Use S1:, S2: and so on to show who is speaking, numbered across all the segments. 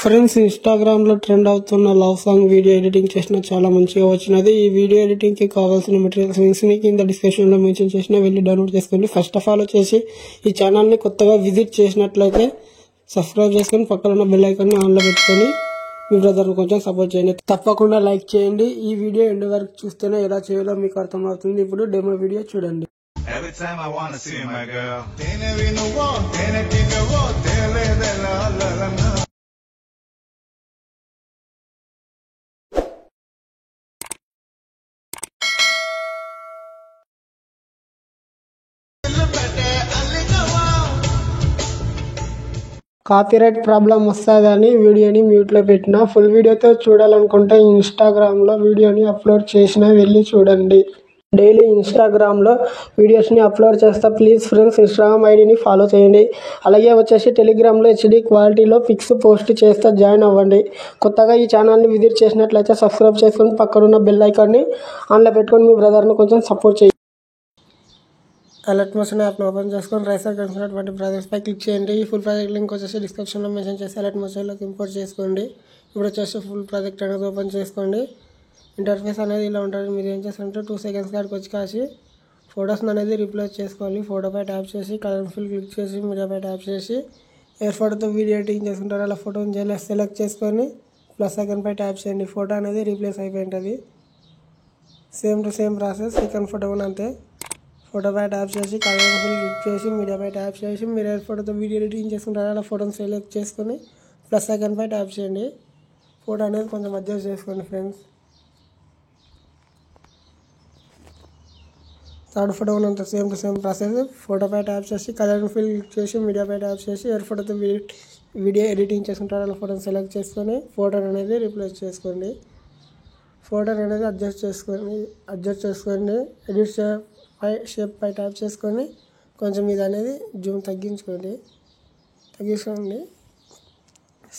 S1: Friends, ఇన్స్టాగ్రామ్లో trend అవుతున్న love song video editing చేసిన చాలా మంచిగా వచ్చినది. ఈ వీడియో ఎడిటింగ్కి కావాల్సిన మెటీరియల్స్ లింక్స్ని కింద డిస్క్రిప్షన్లో మెన్షన్ చేసిన వెళ్ళి డౌన్లోడ్ చేసుకోండి. ఫస్ట్ ఆఫ్ ఆల్ వచ్చేసి ఈ ఛానల్ని కొత్తగా విజిట్ చేసినట్లయితే సబ్స్క్రైబ్ చేసుకొని పక్కన ఉన్న బెల్ ఐకాన్ని ఆన్లో పెట్టుకొని మీ బ్రదర్ని కొంచెం సపోర్ట్ చేయండి. తప్పకుండా లైక్ చేయండి. ఈ వీడియో ఎండ్ వరకు చూస్తేనే ఎలా చేయాలో మీకు అర్థమవుతుంది. ఇప్పుడు డెమో వీడియో చూడండి.
S2: Every time I wanna see my girl.
S1: Copyright problem వస్తుందని వీడియోని మ్యూట్లో పెట్టిన. ఫుల్ వీడియోతో చూడాలనుకుంటే ఇన్స్టాగ్రామ్లో వీడియోని అప్లోడ్ చేసిన వెళ్ళి చూడండి. డైలీ ఇన్స్టాగ్రామ్లో వీడియోస్ని అప్లోడ్ చేస్తా. ప్లీజ్ ఫ్రెండ్స్, ఇన్స్టాగ్రామ్ ఐడిని ఫాలో చేయండి. అలాగే వచ్చేసి టెలిగ్రామ్లో హెచ్డి క్వాలిటీలో పిక్స్ పోస్ట్ చేస్తా, జాయిన్ అవ్వండి. కొత్తగా ఈ ఛానల్ని విజిట్ చేసినట్లయితే సబ్స్క్రైబ్ చేసుకొని పక్కనున్న బెల్ ఐకాన్ని ఆన్లో పెట్టుకొని మీ బ్రదర్ని కొంచెం సపోర్ట్ చేయండి. అలర్ట్ మోషన్ యాప్ను ఓపెన్ చేసుకొని రైట్ సైడ్ కనిపిస్తున్నటువంటి ప్రాజెక్ట్స్పై క్లిక్ చేయండి. ఈ ఫుల్ ప్రాజెక్ట్ లింక్ వచ్చేసి డిస్క్రిప్షన్లో మెన్షన్ చేసి అలర్ట్ మోషన్లోకి ఇంపోర్ట్ చేసుకోండి. ఇప్పుడు వచ్చేసి ఫుల్ ప్రాజెక్ట్ అనేది ఓపెన్ చేసుకోండి. ఇంటర్ఫేస్ అనేది ఇలా ఉంటుంది. మీరు ఏం చేస్తారంటే 2 seconds కాడికి వచ్చి కాసి ఫొటోస్ అనేది రీప్లేస్ చేసుకోవాలి. ఫోటోపై ట్యాప్ చేసి కలర్ ఫిల్ క్లిక్ చేసి మీడియాపై ట్యాప్ చేసి ఏ ఫోటోతో వీడియో ఎడిటింగ్ చేసుకుంటారో అలా ఫోటోని సెలెక్ట్ చేసుకొని ప్లస్ ఐకాన్పై ట్యాప్ చేయండి. ఫోటో అనేది రీప్లేస్ అయిపోయి ఉంటుంది. Same to same process second photo కూడా అంతే. ఫోటోపై ట్యాప్ చేసి కలర్ ఫిల్ క్లిక్ చేసి మీడియాపై ట్యాప్ చేసి మీరు ఏ ఫోటోతో వీడియో ఎడిటింగ్ చేసుకుంటారో అలా ఫోటోని సెలెక్ట్ చేసుకొని ప్లస్ ఐకాన్పై ట్యాప్ చేయండి. ఫోటో అనేది కొంచెం అడ్జస్ట్ చేసుకోండి ఫ్రెండ్స్. థర్డ్ ఫోటో ఉన్నంత సేమ్ టు సేమ్ ప్రాసెస్. ఫోటోపై ట్యాప్ చేసి కలర్ ఫిల్ క్లిక్ చేసి మీడియాపై ట్యాప్ చేసి ఏ ఫోటోతో వీడియో ఎడిటింగ్ చేసుకుంటారో అలా ఫోటోని సెలెక్ట్ చేసుకొని ఫోటోని అనేది రీప్లేస్ చేసుకోండి. ఫోటోని అనేది అడ్జస్ట్ చేసుకోండి. ఎడిట్ షేప్ పై ట్యాప్ చేసుకొని కొంచెం ఇది అనేది జూమ్ తగ్గించుకోండి.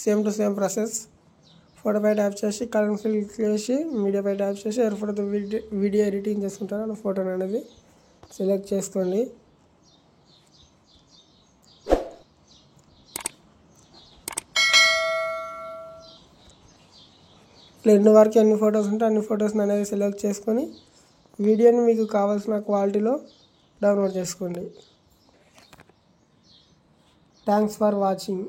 S1: Same to same process. ఫోటోపై ట్యాప్ చేసి కలర్ ఫిల్ క్లిక్ చేసి మీడియాపై ట్యాప్ చేసి ఏ ఫోటోతో వీడియో ఎడిటింగ్ చేసుకుంటారో అలా ఫోటోని అనేది సెలెక్ట్ చేసుకోండి. ఎండ్ వరకు ఎన్ని ఫొటోస్ ఉంటే అన్ని ఫొటోస్ని అనేది సెలెక్ట్ చేసుకొని వీడియోని మీకు కావాల్సిన క్వాలిటీలో డౌన్లోడ్ చేసుకోండి. Thanks for watching.